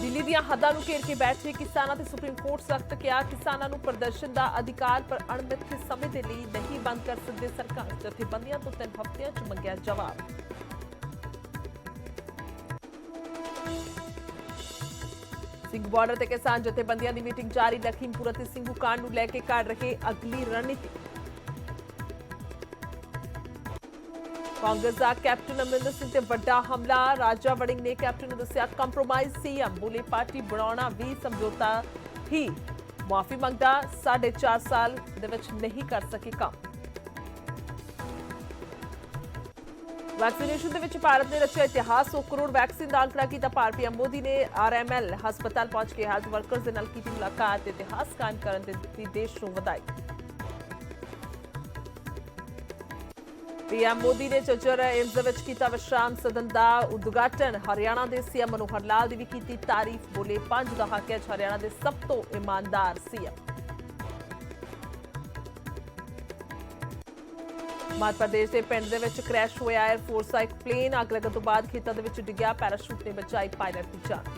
ਦਿੱਲੀ ਦੀਆਂ ਹੱਦਾਂ ਨੂੰ ਘੇਰ ਕੇ ਬੈਠੇ ਕਿਸਾਨਾਂ ਤੇ ਸੁਪਰੀਮ ਕੋਰਟ ਸਖਤ ਕਿਹਾ ਕਿਸਾਨਾਂ ਨੂੰ ਪ੍ਰਦਰਸ਼ਨ ਦਾ ਅਧਿਕਾਰ ਪਰ ਅਣਮਿੱਥੇ ਸਮੇਂ ਦੇ ਲਈ ਨਹੀਂ ਬੰਦ ਕਰ ਸਕਦੇ ਸਰਕਾਰ। ਜਥੇਬੰਦੀਆਂ ਤੋਂ 3 ਹਫ਼ਤਿਆਂ 'ਚ ਮੰਗਿਆ ਜਵਾਬ। ਸਿੰਘ ਬਾਰਡਰ ਤੇ ਕਿਸਾਨ ਜਥੇਬੰਦੀਆਂ ਦੀ ਮੀਟਿੰਗ ਜਾਰੀ। ਲਖੀਮਪੁਰ ਅਤੇ ਸਿੰਘੂ ਕਾਂਡ ਨੂੰ ਲੈ ਕੇ ਘੜ ਰਹੇ ਅਗਲੀ ਰਣਨੀਤੀ। कांग्रेस का कैप्टन अमरिंदर सिंह ते वड्डा हमला। राजा वड़िंग ने कैप्टन ने दस्सिया कंप्रोमाइज सीएम। बोले पार्टी बनाना भी समझौता ही। माफी मंगदा 4.5 साल दे विच नहीं कर सके काम। वैक्सीनेशन दे विच भारत ने रचिया इतिहास। 100 करोड़ वैक्सीन का आंकड़ा किया पार। पीएम मोदी ने RML हस्पताल पहुंच के हेल्थ वर्कर्स दे नाल कीती मुलाकात। इतिहास कायम करन दी देश नूं वधाई। पीएम मोदी ने झज्जर एम्स विच कीता विश्राम। सदन का उद्घाटन। हरियाणा के सीएम मनोहर लाल की भी कीती तारीफ। बोले 5 दहाके हरियाणा के सब तो ईमानदार सीएम। मध्य प्रदेश के पिंड दे विच क्रैश होया एयरफोर्स का एक प्लेन। अग लगन तो बाद खेतों के विच डिग्या। पैराशूट ने बचाई पायलट की जान।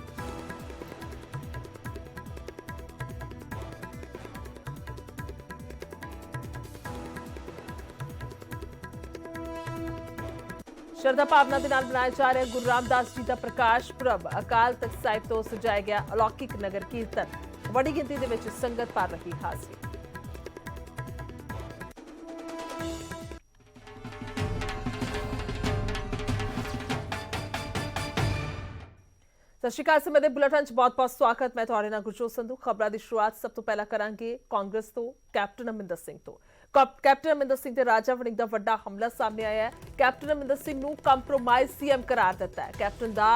श्रद्धा भावना के नाल मनाया जा रहा गुरु रामदास जी का प्रकाश पुरब। अकाल तख्त साहिब तो सजाया गया अलौकिक नगर कीर्तन। बड़ी गिनती दे विच संगत भर रही हाजिरी। सत श्री अकाल। समय के बुलेटिन च बहुत बहुत स्वागत। मैं तुहाडे नाल गुरजोत संधू। खबरां दी शुरुआत सब तो पहला करांगे कांग्रेस तो कैप्टन अमरिंदर सिंह तो। कैप्टन अमरिंदर सिंह ते राजा वड़िंग दा वड्डा हमला सामने आया है। कैप्टन अमरिंदर सिंह नूं कंप्रोमाइज सीएम करार दिता है। कैप्टन दा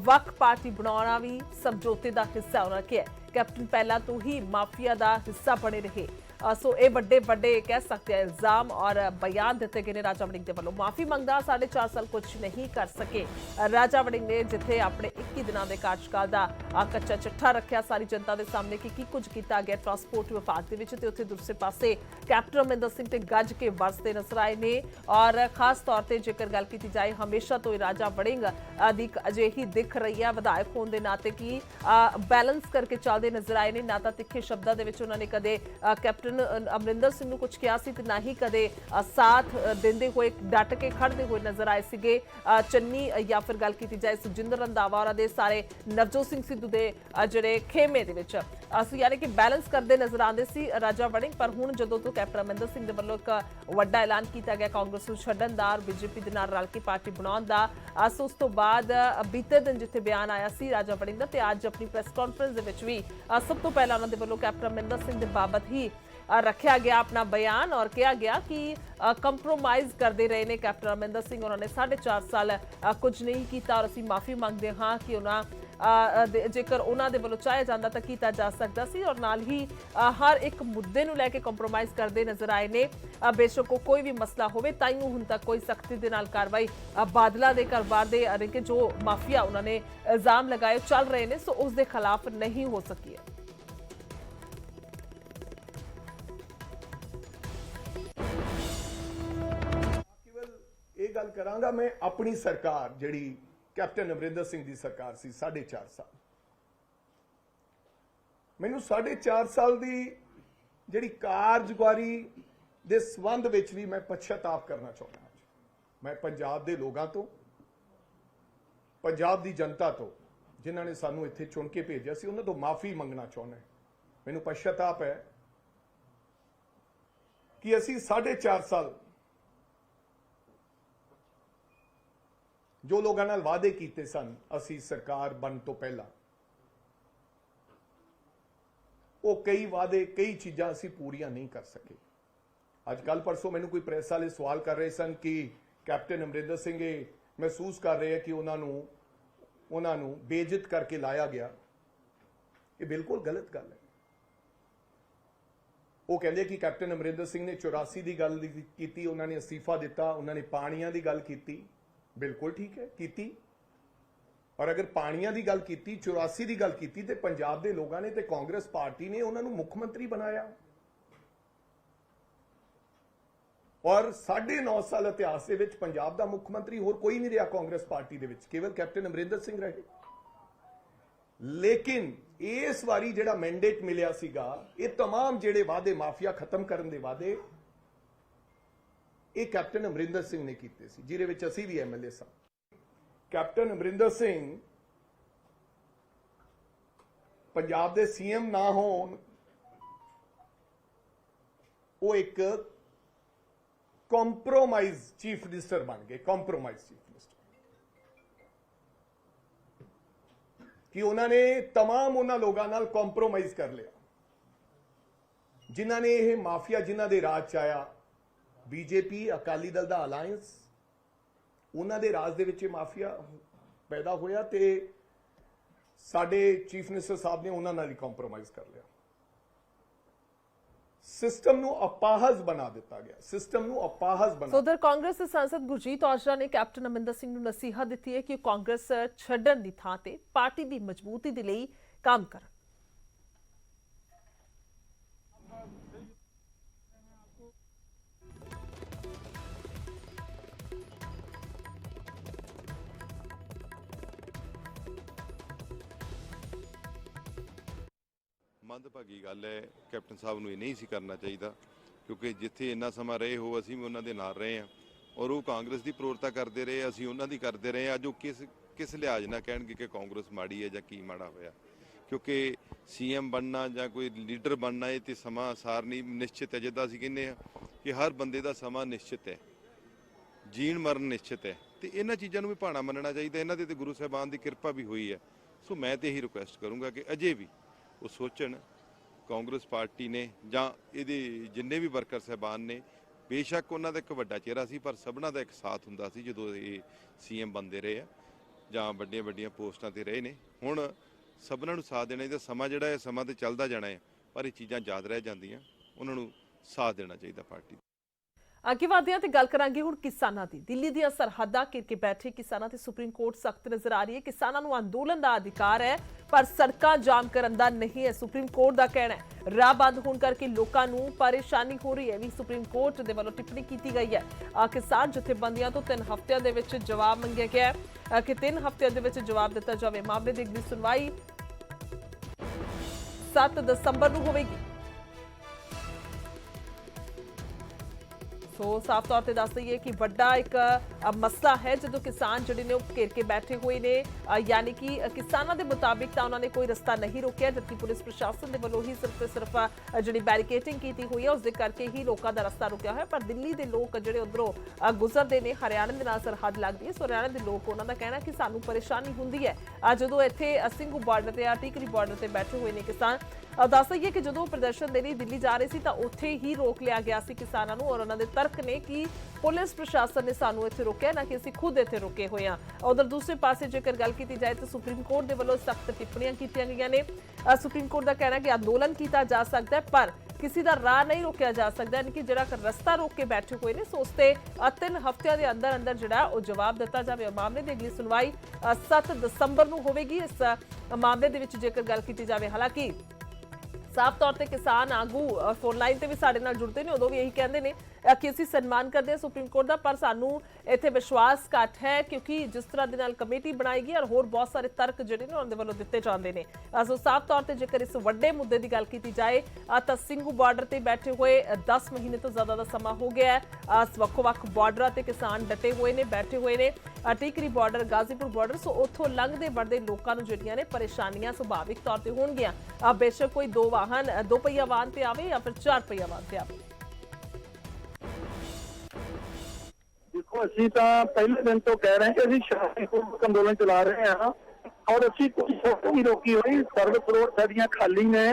वख पार्टी बनाउणा भी समझौते दा हिस्सा होना किया। कैप्टन पहला तो ही माफिया दा हिस्सा बने रहे। सो ये बड़े बड़े कह सकते हैं इल्जाम और बयान दिते गए ने राजा वड़िंग के वालों। माफी मंगदा 4.5 साल कुछ नहीं कर सके। राजा वड़िंग ने जिथे अपने 21 दिनों के कार्यकाल का कच्चा चिट्ठा रखा सारी जनता के सामने कि कुछ किया गया ट्रांसपोर्ट विभाग के उत्थे दूसरे पासे कैप्टन अमरिंदर सिंह ते गज के वरसते नजर आए ने। और खास तौर पर जेकर गल की जाए हमेशा तो राजा वड़िंग दी अजिही दिख रही है विधायक होने के नाते कि बैलेंस करके चलते नजर आए ने। ना तो तिखे शब्दों के उन्होंने कदे कैप्टन अमरिंदर सिंह नूं कुछ किया सी ते ना ही कदे साथ देंदे हुए डट के खड़ते हुए नजर आए सीगे। चन्नी या फिर गल की जाए सुजिंदर रंधावा और दे सारे नवजोत सिंह सिद्धू दे जिहड़े खेमे दे विच यानी कि बैलेंस करते नजर आते सी राजा वड़िंग। पर हुण जदों तो कैप्टन अमरिंदर सिंह दे वल्लों एक वड्डा ऐलान किया गया कांग्रेस नूं छड्डण दा और बीजेपी दे नाल रल के पार्टी बनाउण दा। उस तो बाद बीते दिन जिथे बयान आया सी राजा वड़िंग दा ते अज अपनी प्रेस कॉन्फ्रेंस दे विच भी सब तो पहला उन्हां दे वल्लों कैप्टन अमरिंदर सिंह दे बाबत ही रखा गया अपना बयान और कहा गया कि कंप्रोमाइज करते रहे ने कैप्टन अमरिंदर सिंह। उन्होंने 4.5 साल कुछ नहीं किया और असीं माफ़ी मंगते हाँ कि उन्होंने जेकर उन्होंने वालों चाहे जाता तो किया जा सकता सी। और नाल ही हर एक मुद्दे नूं लैके कंप्रोमाइज करते नजर आए ने। बेशक कोई भी मसला होवे ताईं हुण तक कोई सख्ती दे नाल कार्रवाई बादला दे कारोबार दे जो माफिया उन्होंने इल्जाम लगाए चल रहे हैं सो उस दे खिलाफ नहीं हो सकी है। ਇਹ ਗੱਲ ਕਰਾਂਗਾ ਮੈਂ ਆਪਣੀ ਸਰਕਾਰ ਜਿਹੜੀ ਕੈਪਟਨ ਅਮਰਿੰਦਰ ਸਿੰਘ ਦੀ ਸਰਕਾਰ ਸੀ 4.5 ਸਾਲ। ਮੈਨੂੰ 4.5 ਸਾਲ ਦੀ ਜਿਹੜੀ ਕਾਰਜਗੁਜ਼ਾਰੀ ਦੇ ਸੰਬੰਧ ਵਿੱਚ ਵੀ ਮੈਂ ਪਛਤਾਵਾ ਕਰਨਾ ਚਾਹੁੰਦਾ ਹਾਂ। ਮੈਂ ਪੰਜਾਬ ਦੇ ਲੋਕਾਂ ਤੋਂ ਪੰਜਾਬ ਦੀ ਜਨਤਾ ਤੋਂ ਜਿਨ੍ਹਾਂ ਨੇ ਸਾਨੂੰ ਇੱਥੇ ਚੁਣ ਕੇ ਭੇਜਿਆ ਸੀ ਉਹਨਾਂ ਤੋਂ ਮਾਫੀ ਮੰਗਣਾ ਚਾਹੁੰਦਾ। ਮੈਨੂੰ ਪਛਤਾਵਾ ਹੈ ਕਿ ਅਸੀਂ 4.5 ਸਾਲ जो लोगों नाल वादे कीते सन असी सरकार बन तो पहला वो कई वादे कई चीज़ां असी पूरियां नहीं कर सके। अज कल परसों मैनू कोई प्रेस वाले सवाल कर रहे सन कि कैप्टन अमरिंदर सिंह महसूस कर रहे हैं कि उन्होंने बेइज्जत करके लाया गया। ये बिल्कुल गलत गल है। वो कहते कि कैप्टन अमरिंदर सिंह ने 84 की गल की, उन्होंने अस्तीफा दिता, उन्होंने पानियां की गल की, बिल्कुल ठीक है कीती। और अगर पानियां की गल की 84 की गल की तो पंजाब के लोगों ने तो कांग्रेस पार्टी ने उन्होंने मुख्यमंत्री बनाया। और 9.5 साल इतिहास के पंजाब का मुख्यमंत्री होर कोई नहीं रहा कांग्रेस पार्टी के केवल कैप्टन अमरिंदर सिंह रहे। लेकिन इस वारी जिहड़ा मैंडेट मिलिया सीगा ये तमाम जिहड़े वादे माफिया खत्म करने दे वादे ये कैप्टन अमरिंदर सिंह ने कीते सी, जिहदे विच असीं भी MLA सां। कैप्टन अमरिंदर सिंह पंजाब दे CM ना होण, वो एक कॉम्प्रोमाइज चीफ मिनिस्टर बन गए। कॉम्प्रोमाइज चीफ मिनिस्टर कि उन्होंने तमाम उन्होंने लोगों नाल कॉम्प्रोमाइज कर लिया जिन्होंने ये माफिया जिन्हों के राज च आया, बीजेपी अकाली दल का अलायंस, उन्हों के राज दे विच माफिया पैदा होया ते साडे चीफ मिनिस्टर साहब ने उन्होंने नाल कॉम्प्रोमाइज कर लिया। सिस्टम नू अपाहज बना दिता गया, सिस्टम नू अपाहज बना। उधर कांग्रेस ਦੇ सांसद गुरजीत औजला ने कैप्टन अमरिंदर सिंह ਨੂੰ ਨਸੀਹਤ ਦਿੱਤੀ ਹੈ ਕਿ ਕਾਂਗਰਸ ਛੱਡਣ ਦੀ ਥਾਂ ਤੇ ਪਾਰਟੀ ਦੀ ਮਜ਼ਬੂਤੀ ਦੇ ਲਈ ਕੰਮ ਕਰਨ। ਮੰਦਭਾਗੀ ਗੱਲ ਹੈ, ਕੈਪਟਨ ਸਾਹਿਬ ਨੂੰ ਇਹ ਨਹੀਂ ਸੀ ਕਰਨਾ ਚਾਹੀਦਾ ਕਿਉਂਕਿ ਜਿੱਥੇ ਇੰਨਾ ਸਮਾਂ ਰਹੇ ਹੋ ਅਸੀਂ ਵੀ ਉਹਨਾਂ ਦੇ ਨਾਲ ਰਹੇ ਹਾਂ ਔਰ ਉਹ ਕਾਂਗਰਸ ਦੀ ਪ੍ਰੋਰਤਾ ਕਰਦੇ ਰਹੇ, ਅਸੀਂ ਉਹਨਾਂ ਦੀ ਕਰਦੇ ਰਹੇ। ਅੱਜ ਉਹ ਕਿਸ ਲਿਹਾਜ਼ ਨਾਲ ਕਹਿਣਗੇ ਕਿ ਕਾਂਗਰਸ ਮਾੜੀ ਹੈ ਜਾਂ ਕੀ ਮਾੜਾ ਹੋਇਆ, ਕਿਉਂਕਿ CM ਬਣਨਾ ਜਾਂ ਕੋਈ ਲੀਡਰ ਬਣਨਾ ਇਹ ਤੇ ਸਮਾਂ ਸਾਰ ਨਹੀਂ ਨਿਸ਼ਚਿਤ ਹੈ। ਜਿੱਦਾਂ ਅਸੀਂ ਕਹਿੰਦੇ ਹਾਂ ਕਿ ਹਰ ਬੰਦੇ ਦਾ ਸਮਾਂ ਨਿਸ਼ਚਿਤ ਹੈ, ਜੀਣ ਮਰਨ ਨਿਸ਼ਚਿਤ ਹੈ ਤੇ ਇਹਨਾਂ ਚੀਜ਼ਾਂ ਨੂੰ ਵੀ ਭਾਣਾ ਮੰਨਣਾ ਚਾਹੀਦਾ। ਇਹਨਾਂ ਦੇ ਤੇ ਗੁਰੂ ਸਾਹਿਬਾਨ ਦੀ ਕਿਰਪਾ ਵੀ ਹੋਈ ਹੈ। ਸੋ ਮੈਂ ਤੇ ਇਹੀ ਰਿਕੁਐਸਟ ਕਰੂੰਗਾ ਕਿ ਅਜੇ ਵੀ ਉਹ ਸੋਚਣ, ਕਾਂਗਰਸ ਪਾਰਟੀ ਨੇ ਜਾਂ ਇਹਦੇ ਜਿੰਨੇ ਵੀ ਵਰਕਰ ਸਾਹਿਬਾਨ ਨੇ, ਬੇਸ਼ੱਕ ਉਹਨਾਂ ਦਾ ਇੱਕ ਵੱਡਾ ਚਿਹਰਾ ਸੀ ਪਰ ਸਭਨਾਂ ਦਾ ਇੱਕ ਸਾਥ ਹੁੰਦਾ ਸੀ ਜਦੋਂ ਇਹ CM ਬਣਦੇ ਰਹੇ ਆ ਜਾਂ ਵੱਡੀਆਂ ਵੱਡੀਆਂ ਪੋਸਟਾਂ ਤੇ ਰਹੇ ਨੇ। ਹੁਣ ਸਭਨਾਂ ਨੂੰ ਸਾਥ ਦੇਣਾ ਚਾਹੀਦਾ। ਸਮਾਂ ਜਿਹੜਾ ਹੈ ਸਮਾਂ ਤੇ ਚੱਲਦਾ ਜਾਣਾ ਹੈ ਪਰ ਇਹ ਚੀਜ਼ਾਂ ਯਾਦ ਰਹਿ ਜਾਂਦੀਆਂ, ਉਹਨਾਂ ਨੂੰ ਸਾਥ ਦੇਣਾ ਚਾਹੀਦਾ ਪਾਰਟੀ। ਅੱਗੇ ਵਧਦੇ ਹਾਂ ਤੇ ਗੱਲ ਕਰਾਂਗੇ ਹੁਣ ਕਿਸਾਨਾਂ ਦੀ। ਦਿੱਲੀ ਦੀਆਂ ਸਰਹੱਦਾਂ ਘਿਰ ਕੇ ਬੈਠੇ ਕਿਸਾਨਾਂ ਤੇ ਸੁਪਰੀਮ ਕੋਰਟ ਸਖਤ ਨਜ਼ਰ ਆ ਰਹੀ ਹੈ। ਕਿਸਾਨਾਂ ਨੂੰ ਅੰਦੋਲਨ ਦਾ ਅਧਿਕਾਰ ਹੈ ਪਰ ਸੜਕਾਂ ਜਾਮ ਕਰਨ ਦਾ ਨਹੀਂ ਹੈ, ਸੁਪਰੀਮ ਕੋਰਟ ਦਾ ਕਹਿਣਾ ਹੈ। ਰਾਹ ਬੰਦ ਹੋਣ ਕਰਕੇ ਲੋਕਾਂ ਨੂੰ ਪਰੇਸ਼ਾਨੀ ਹੋ ਰਹੀ ਹੈ ਵੀ ਸੁਪਰੀਮ ਕੋਰਟ ਦੇ ਵੱਲੋਂ ਟਿੱਪਣੀ ਕੀਤੀ ਗਈ ਹੈ। ਕਿਸਾਨ ਜਥੇਬੰਦੀਆਂ ਤੋਂ 3 ਹਫ਼ਤਿਆਂ ਦੇ ਵਿੱਚ ਜਵਾਬ ਮੰਗਿਆ ਗਿਆ ਹੈ ਕਿ 3 ਹਫ਼ਤਿਆਂ ਦੇ ਵਿੱਚ ਜਵਾਬ ਦਿੱਤਾ ਜਾਵੇ। ਮਾਮਲੇ ਦੀ ਅਗਲੀ ਸੁਣਵਾਈ 7 ਦਸੰਬਰ ਨੂੰ ਹੋਵੇਗੀ। ਸੋ ਸਾਫ਼ ਤੌਰ ਤੇ ਦੱਸ ਦਈਏ ਕਿ ਵੱਡਾ ਇੱਕ ਮਸਲਾ ਹੈ ਜਦੋਂ ਕਿਸਾਨ ਜਿਹੜੇ ਨੇ ਉਹ ਘੇਰ ਕੇ ਬੈਠੇ ਹੋਏ ਨੇ, ਯਾਨੀ ਕਿ ਕਿਸਾਨਾਂ ਦੇ ਮੁਤਾਬਿਕ ਤਾਂ ਉਹਨਾਂ ਨੇ ਕੋਈ ਰਸਤਾ ਨਹੀਂ ਰੋਕਿਆ, ਜਦਕਿ ਪੁਲਿਸ ਪ੍ਰਸ਼ਾਸਨ ਦੇ ਵੱਲੋਂ ਹੀ ਸਿਰਫ ਤੇ ਸਿਰਫ ਜਿਹੜੀ ਬੈਰੀਕੇਡਿੰਗ ਕੀਤੀ ਹੋਈ ਹੈ ਉਸ ਦੇ ਕਰਕੇ ਹੀ ਲੋਕਾਂ ਦਾ ਰਸਤਾ ਰੁਕਿਆ ਹੋਇਆ। ਪਰ ਦਿੱਲੀ ਦੇ ਲੋਕ ਜਿਹੜੇ ਉਧਰੋਂ ਗੁਜ਼ਰਦੇ ਨੇ, ਹਰਿਆਣਾ ਦੇ ਨਾਲ ਸਰਹੱਦ ਲੱਗਦੀ ਹੈ, ਸੋ ਹਰਿਆਣਾ ਦੇ ਲੋਕ, ਉਹਨਾਂ ਦਾ ਕਹਿਣਾ ਕਿ ਸਾਨੂੰ ਪਰੇਸ਼ਾਨੀ ਹੁੰਦੀ ਹੈ ਜਦੋਂ ਇੱਥੇ ਸਿੰਘੂ ਬਾਰਡਰ ਤੇ ਟਿਕਰੀ ਬਾਰਡਰ ਤੇ ਬੈਠੇ ਹੋਏ ਨੇ ਕਿਸਾਨ। ਦੱਸ ਦਈਏ ਕਿ ਜਦੋਂ ਪ੍ਰਦਰਸ਼ਨ ਦੇ ਲਈ ਦਿੱਲੀ ਜਾ ਰਹੇ ਸੀ ਤਾਂ ਉੱਥੇ ਹੀ ਰੋਕ ਲਿਆ ਗਿਆ ਸੀ ਕਿਸਾਨਾਂ ਨੂੰ ਔਰ ਉਹਨਾਂ ਦੇ ਤਰਕ ਨੇ ਕਿ ਪੁਲਿਸ ਪ੍ਰਸ਼ਾਸਨ ਨੇ ਸਾਨੂੰ ਇੱਥੇ ਰੋਕਿਆ, ਨਾ ਕਿ ਅਸੀਂ ਖੁਦ ਇੱਥੇ ਰੁਕੇ ਹੋਏ ਹਾਂ। ਉਧਰ ਦੂਸਰੇ ਪਾਸੇ ਜੇਕਰ ਗੱਲ ਕੀਤੀ ਜਾਏ ਤਾਂ ਸੁਪਰੀਮ ਕੋਰਟ ਦੇ ਵੱਲੋਂ ਸਖਤ ਟਿੱਪਣੀਆਂ ਕੀਤੀਆਂ ਗਈਆਂ ਨੇ। ਸੁਪਰੀਮ ਕੋਰਟ ਦਾ ਕਹਿਣਾ ਹੈ ਕਿ ਅੰਦੋਲਨ ਕੀਤਾ ਜਾ ਸਕਦਾ ਹੈ ਪਰ ਕਿਸੇ ਦਾ ਰਾਹ ਨਹੀਂ ਰੋਕਿਆ ਜਾ ਸਕਦਾ, ਯਾਨੀ ਕਿ ਜਿਹੜਾ ਰਸਤਾ ਰੋਕ ਕੇ ਬੈਠੇ ਹੋਏ ਨੇ ਸੋ ਉਸ ਤੇ 3 ਹਫ਼ਤਿਆਂ ਦੇ ਅੰਦਰ ਅੰਦਰ ਜਿਹੜਾ ਉਹ ਜਵਾਬ ਦਿੱਤਾ ਜਾਵੇ। ਮਾਮਲੇ ਦੀ ਅਗਲੀ ਸੁਣਵਾਈ 7 ਦਸੰਬਰ ਨੂੰ ਹੋਵੇਗੀ। ਇਸ ਮਾਮਲੇ ਦੇ ਵਿੱਚ ਜੇਕਰ ਗੱਲ ਕੀਤੀ ਜਾਵੇ, ਹਾਲਾਂਕਿ ਸਾਫ਼ ਤੌਰ ਤੇ ਕਿਸਾਨ ਆਗੂ ਫੋਨ ਲਾਈਨ ਤੇ ਵੀ ਸਾਡੇ ਨਾਲ ਜੁੜਦੇ ਨੇ, ਉਦੋਂ ਵੀ ਇਹੀ ਕਹਿੰਦੇ ਨੇ ਕਿ ਅਸੀਂ ਸਨਮਾਨ ਕਰਦੇ ਹਾਂ ਸੁਪਰੀਮ ਕੋਰਟ ਦਾ ਪਰ ਸਾਨੂੰ ਇੱਥੇ ਵਿਸ਼ਵਾਸ ਘੱਟ ਹੈ ਕਿਉਂਕਿ ਜਿਸ ਤਰ੍ਹਾਂ ਦੇ ਨਾਲ ਕਮੇਟੀ ਬਣਾਈ ਗਈ ਔਰ ਹੋਰ ਬਹੁਤ ਸਾਰੇ ਤਰਕ ਜਿਹੜੇ ਨੇ ਉਹਨਾਂ ਦੇ ਵੱਲੋਂ ਦਿੱਤੇ ਜਾਂਦੇ ਨੇ। ਸੋ ਸਾਫ਼ ਤੌਰ ਤੇ ਜੇਕਰ ਇਸ ਵੱਡੇ ਮੁੱਦੇ ਦੀ ਗੱਲ ਕੀਤੀ ਜਾਏ ਤਾਂ ਸਿੰਘੂ ਬਾਰਡਰ ਤੇ ਬੈਠੇ ਹੋਏ 10 ਮਹੀਨੇ ਤੋਂ ਜ਼ਿਆਦਾ ਦਾ ਸਮਾਂ ਹੋ ਗਿਆ ਹੈ। ਵੱਖ-ਵੱਖ ਬਾਰਡਰਾਂ ਤੇ ਕਿਸਾਨ ਡਟੇ ਹੋਏ ਨੇ, ਬੈਠੇ ਹੋਏ ਨੇ। ਟਿਕਰੀ ਬਾਰਡਰ, ਗਾਜ਼ੀਪੁਰ ਬਾਰਡਰ, ਸੋ ਉੱਥੋਂ ਲੰਘਦੇ ਵੜਦੇ ਲੋਕਾਂ ਨੂੰ ਜਿਹੜੀਆਂ ਨੇ ਪਰੇਸ਼ਾਨੀਆਂ ਸੁਭਾਵਿਕ ਤੌਰ ਤੇ ਹੋਣਗੀਆਂ। ਬੇਸ਼ੱਕ ਕੋਈ 2 ਪਹੀਆ ਵਾਹਨ ਤੇ ਆਵੇ ਜਾਂ ਫਿਰ 4 ਪਹੀਆ ਵਾਹਨ ਤੇ ਆਵੇ। देखो ਅਸੀਂ ਤਾਂ ਪਹਿਲੇ ਦਿਨ ਤੋਂ ਕਹਿ ਰਹੇ ਹਾਂ ਕਿ ਅਸੀਂ ਸ਼ਾਂਤੀਪੂਰਵਕ ਅੰਦੋਲਨ ਚਲਾ ਰਹੇ ਹਾਂ ਔਰ ਅਸੀਂ ਕੋਈ ਸੋਚ ਨਹੀਂ ਰੋਕੀ ਹੋਈ। ਸਰਵਿਸ ਰੋਡ ਸਾਡੀਆਂ ਖਾਲੀ ਨੇ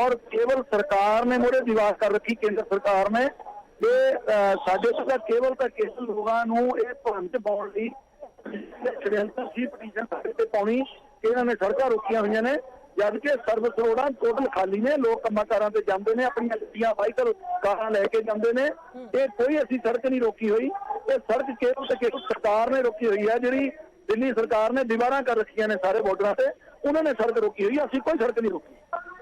ਔਰ ਕੇਵਲ ਸਰਕਾਰ ਨੇ ਮੋੜੇ ਦੀਵਾਰ ਕਰ ਰੱਖੀ, ਕੇਂਦਰ ਸਰਕਾਰ ਨੇ ਇਹ ਸਾਡੇ ਤੋਂ ਕੇਵਲ ਤਾਂ ਕਿਸੇ ਲੋਕਾਂ ਨੂੰ ਇਹ ਭਰਮ ਚ ਪਾਉਣ ਲਈ ਸ਼ਡਿਊਲ ਸੀ ਪਟੀਸ਼ਨ ਸਾਡੇ ਤੇ ਪਾਉਣੀ ਕਿ ਇਹਨਾਂ ਨੇ ਸੜਕਾਂ ਰੋਕੀਆਂ ਹੋਈਆਂ ਨੇ, ਜਦ ਕਿ ਸਰਵਿਸ ਰੋਡਾਂ ਟੋਟਲ ਖਾਲੀ ਨੇ। ਲੋਕ ਕੰਮਾਂ ਕਾਰਾਂ ਤੇ ਜਾਂਦੇ ਨੇ, ਆਪਣੀਆਂ ਗੱਡੀਆਂ ਸਾਈਕਲ ਕਾਰਾਂ ਲੈ ਕੇ ਜਾਂਦੇ ਨੇ। ਇਹ ਕੋਈ ਅਸੀਂ ਸੜਕ ਨਹੀਂ ਰੋਕੀ ਹੋਈ, ਇਹ ਸੜਕ ਕੇਵਲ ਤੇ ਕੇਵਲ ਸਰਕਾਰ ਨੇ ਰੋਕੀ ਹੋਈ ਹੈ। ਜਿਹੜੀ ਦਿੱਲੀ ਸਰਕਾਰ ਨੇ ਦੀਵਾਰਾਂ ਕਰ ਰੱਖੀਆਂ ਨੇ ਸਾਰੇ ਬਾਰਡਰਾਂ ਤੇ, ਉਹਨਾਂ ਨੇ ਸੜਕ ਰੋਕੀ ਹੋਈ, ਅਸੀਂ ਕੋਈ ਸੜਕ ਨਹੀਂ ਰੋਕੀ।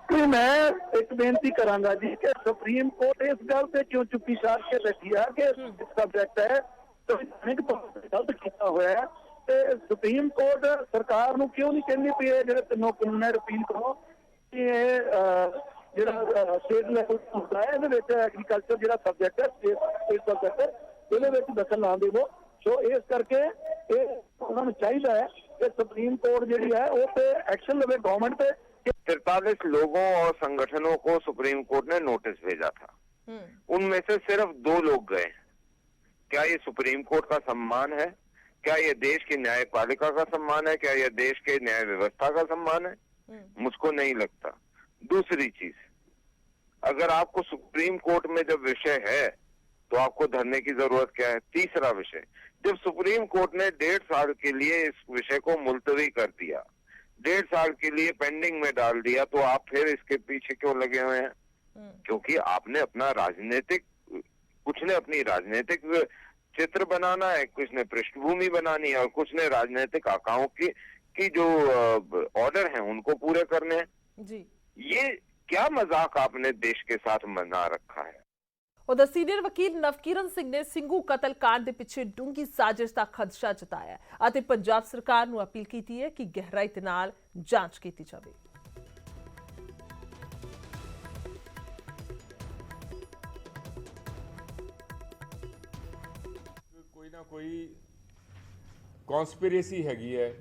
ਕਿ ਮੈਂ ਇੱਕ ਬੇਨਤੀ ਕਰਾਂਗਾ ਜੀ ਕਿ ਸੁਪਰੀਮ ਕੋਰਟ ਇਸ ਗੱਲ ਤੇ ਕਿਉਂ ਚੁੱਪੀ ਸਾਧ ਕੇ ਬੈਠੀ ਆ ਕਿ ਸਬਜੈਕਟ ਹੈ ਗਲਤ ਕੀਤਾ ਹੋਇਆ ਹੈ ਤੇ ਸੁਪਰੀਮ ਕੋਰਟ ਸਰਕਾਰ ਨੂੰ ਕਿਉਂ ਨਹੀਂ ਕਹਿੰਦੀ ਵੀ ਇਹ ਜਿਹੜੇ ਤਿੰਨੋਂ ਕਾਨੂੰਨ ਹੈ ਰਿਪੀਲ ਕਰੋ ਕਿ ਇਹ ਜਿਹੜਾ ਸਟੇਟ ਲੈਵਲ ਹੁੰਦਾ ਹੈ ਇਹਦੇ ਵਿੱਚ ਐਗਰੀਕਲਚਰ ਜਿਹੜਾ ਸਬਜੈਕਟ ਹੈ ਸਟੇਟ ਸਬਜੈਕਟ ਇਹਦੇ ਵਿੱਚ ਦਖਲ ਨਾ ਦੇਵੋ। ਸੋ ਇਸ ਕਰਕੇ ਇਹ ਉਹਨਾਂ ਨੂੰ ਚਾਹੀਦਾ ਹੈ ਕਿ ਸੁप्रीम कोर्ट ਜਿਹੜੀ ਹੈ ਉਹ ਤੇ एक्शन लवे गवर्नमेंट पे। 43 लोगों और संगठनों को सुप्रीम कोर्ट ने नोटिस भेजा था, उनमें से सिर्फ 2 लोग गए। क्या ये सुप्रीम कोर्ट का सम्मान है? क्या ये देश की न्यायपालिका का सम्मान है? क्या ये देश के न्याय व्यवस्था का सम्मान है? मुझको नहीं लगता। दूसरी चीज, अगर आपको सुप्रीम कोर्ट में जब विषय है तो आपको धरने की जरूरत क्या है? तीसरा विषय, जब सुप्रीम कोर्ट ने 1.5 साल के लिए इस विषय को मुलतवी कर दिया, 1.5 साल के लिए पेंडिंग में डाल दिया, तो आप फिर इसके पीछे क्यों लगे हुए हैं? क्योंकि आपने अपना राजनीतिक, कुछ ने अपनी राजनीतिक चित्र बनाना है, कुछ ने पृष्ठभूमि बनानी है और कुछ ने राजनीतिक आकाओं की जो ऑर्डर हैं उनको पूरे करने हैं। जी, ये क्या मजाक आपने देश के साथ मना रखा है? उधर सीनियर वकील नवकिरण सिंह ने ਸਿੰਘੂ ਕਤਲ ਕਾਂਡ ਦੇ ਪਿੱਛੇ ਡੂੰਗੀ ਸਾਜ਼ਿਸ਼ ਦਾ ਖਦਸ਼ਾ ਜਤਾਇਆ ਅਤੇ ਪੰਜਾਬ ਸਰਕਾਰ ਨੂੰ ਅਪੀਲ ਕੀਤੀ ਹੈ ਕਿ ਗਹਿਰਾਈ ਦੇ ਨਾਲ ਜਾਂਚ ਕੀਤੀ ਜਾਵੇ। ਕੋਈ ਨਾ ਕੋਈ ਕਨਸਪੀਰੇਸੀ ਹੈਗੀ ਹੈ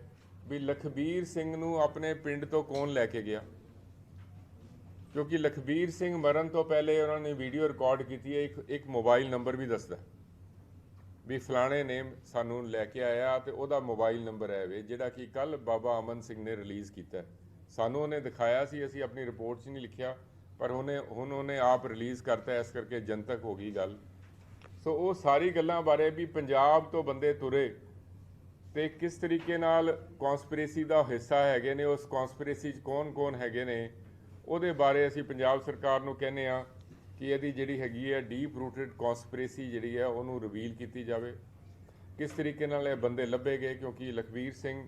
ਵੀ ਲਖਬੀਰ ਸਿੰਘ ਨੂੰ ਆਪਣੇ ਪਿੰਡ ਤੋਂ ਕੌਣ ਲੈ ਕੇ ਗਿਆ, ਕਿਉਂਕਿ ਲਖਬੀਰ ਸਿੰਘ ਮਰਨ ਤੋਂ ਪਹਿਲੇ ਉਹਨਾਂ ਨੇ ਵੀਡੀਓ ਰਿਕਾਰਡ ਕੀਤੀ ਹੈ, ਇੱਕ ਮੋਬਾਈਲ ਨੰਬਰ ਵੀ ਦੱਸਦਾ ਵੀ ਫਲਾਣੇ ਨੇ ਸਾਨੂੰ ਲੈ ਕੇ ਆਇਆ ਤੇ ਉਹਦਾ ਮੋਬਾਈਲ ਨੰਬਰ ਹੈ ਵੇ, ਜਿਹੜਾ ਕਿ ਕੱਲ ਬਾਬਾ ਅਮਨ ਸਿੰਘ ਨੇ ਰਿਲੀਜ਼ ਕੀਤਾ। ਸਾਨੂੰ ਉਹਨੇ ਦਿਖਾਇਆ ਸੀ, ਅਸੀਂ ਆਪਣੀ ਰਿਪੋਰਟ 'ਚ ਨਹੀਂ ਲਿਖਿਆ, ਪਰ ਹੁਣ ਉਹਨੇ ਆਪ ਰਿਲੀਜ਼ ਕਰਤਾ, ਇਸ ਕਰਕੇ ਜਨਤਕ ਹੋ ਗਈ ਗੱਲ। ਸੋ ਉਹ ਸਾਰੀ ਗੱਲਾਂ ਬਾਰੇ ਵੀ ਪੰਜਾਬ ਤੋਂ ਬੰਦੇ ਤੁਰੇ ਤੇ ਕਿਸ ਤਰੀਕੇ ਨਾਲ ਕਨਸਪੀਰੇਸੀ ਦਾ ਹਿੱਸਾ ਹੈਗੇ ਨੇ, ਉਸ ਕਨਸਪੀਰੇਸੀ 'ਚ ਕੌਣ ਹੈਗੇ ਨੇ, ਉਹਦੇ ਬਾਰੇ ਅਸੀਂ ਪੰਜਾਬ ਸਰਕਾਰ ਨੂੰ ਕਹਿੰਦੇ ਆ ਕਿ ਇਹਦੀ ਜਿਹੜੀ ਹੈਗੀ ਹੈ ਡੀਪ ਰੂਟਡ ਕਨਸਪੀਰੇਸੀ ਜਿਹੜੀ ਹੈ ਉਹਨੂੰ ਰਿਵੀਲ ਕੀਤੀ ਜਾਵੇ। ਕਿਸ ਤਰੀਕੇ ਨਾਲ ਇਹ ਬੰਦੇ ਲੱਭੇ ਗਏ, ਕਿਉਂਕਿ ਲਖਬੀਰ ਸਿੰਘ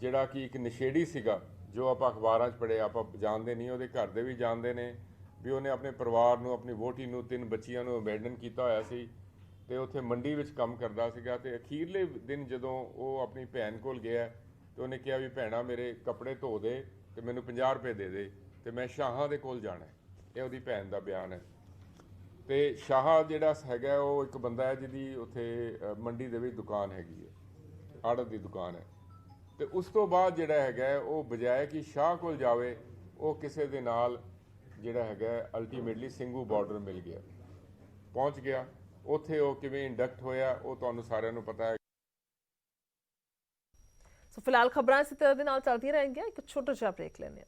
ਜਿਹੜਾ ਕਿ ਇੱਕ ਨਸ਼ੇੜੀ ਸੀਗਾ, ਜੋ ਆਪਾਂ ਅਖਬਾਰਾਂ 'ਚ ਪੜ੍ਹੇ, ਆਪਾਂ ਜਾਣਦੇ ਨਹੀਂ, ਉਹਦੇ ਘਰ ਦੇ ਵੀ ਜਾਣਦੇ ਨੇ ਵੀ ਉਹਨੇ ਆਪਣੇ ਪਰਿਵਾਰ ਨੂੰ, ਆਪਣੀ ਵਹੁਟੀ ਨੂੰ, 3 ਬੱਚੀਆਂ ਨੂੰ ਅਬੈਂਡਨ ਕੀਤਾ ਹੋਇਆ ਸੀ ਤੇ ਉੱਥੇ ਮੰਡੀ ਵਿੱਚ ਕੰਮ ਕਰਦਾ ਸੀਗਾ। ਤੇ ਅਖੀਰਲੇ ਦਿਨ ਜਦੋਂ ਉਹ ਆਪਣੀ ਭੈਣ ਕੋਲ ਗਿਆ ਤੇ ਉਹਨੇ ਕਿਹਾ ਵੀ ਭੈਣਾ ਮੇਰੇ ਕੱਪੜੇ ਧੋ ਦੇ ਤੇ ਮੈਨੂੰ 50 ਰੁਪਏ ਦੇ ਦੇ ਤੇ ਮੈਂ ਸ਼ਾਹਾਂ ਦੇ ਕੋਲ ਜਾਣਾ। ਇਹ ਉਹਦੀ ਭੈਣ ਦਾ ਬਿਆਨ ਹੈ। ਤੇ ਸ਼ਾਹ ਜਿਹੜਾ ਹੈਗਾ ਉਹ ਇੱਕ ਬੰਦਾ ਹੈ ਜਿਹਦੀ ਉੱਥੇ ਮੰਡੀ ਦੇ ਵਿੱਚ ਦੁਕਾਨ ਹੈਗੀ ਹੈ, ਆੜਤ ਦੀ ਦੁਕਾਨ ਹੈ। ਤੇ ਉਸ ਤੋਂ ਬਾਅਦ ਜਿਹੜਾ ਹੈਗਾ ਉਹ ਬਜਾਏ ਕਿ ਸ਼ਾਹ ਕੋਲ ਜਾਵੇ, ਉਹ ਕਿਸੇ ਦੇ ਨਾਲ ਜਿਹੜਾ ਹੈਗਾ ਅਲਟੀਮੇਟਲੀ ਸਿੰਘੂ ਬਾਰਡਰ ਮਿਲ ਗਿਆ, ਪਹੁੰਚ ਗਿਆ। ਉੱਥੇ ਉਹ ਕਿਵੇਂ ਇੰਡਕਟ ਹੋਇਆ ਉਹ ਤੁਹਾਨੂੰ ਸਾਰਿਆਂ ਨੂੰ ਪਤਾ ਹੈ। ਸੋ ਫਿਲਹਾਲ ਖਬਰਾਂ ਇਸੇ ਤਰ੍ਹਾਂ ਦੇ ਨਾਲ ਚੱਲਦੀਆਂ ਰਹਿਣਗੀਆਂ, ਇੱਕ ਛੋਟਾ ਜਿਹਾ ਬ੍ਰੇਕ ਲੈਂਦੇ ਹਾਂ।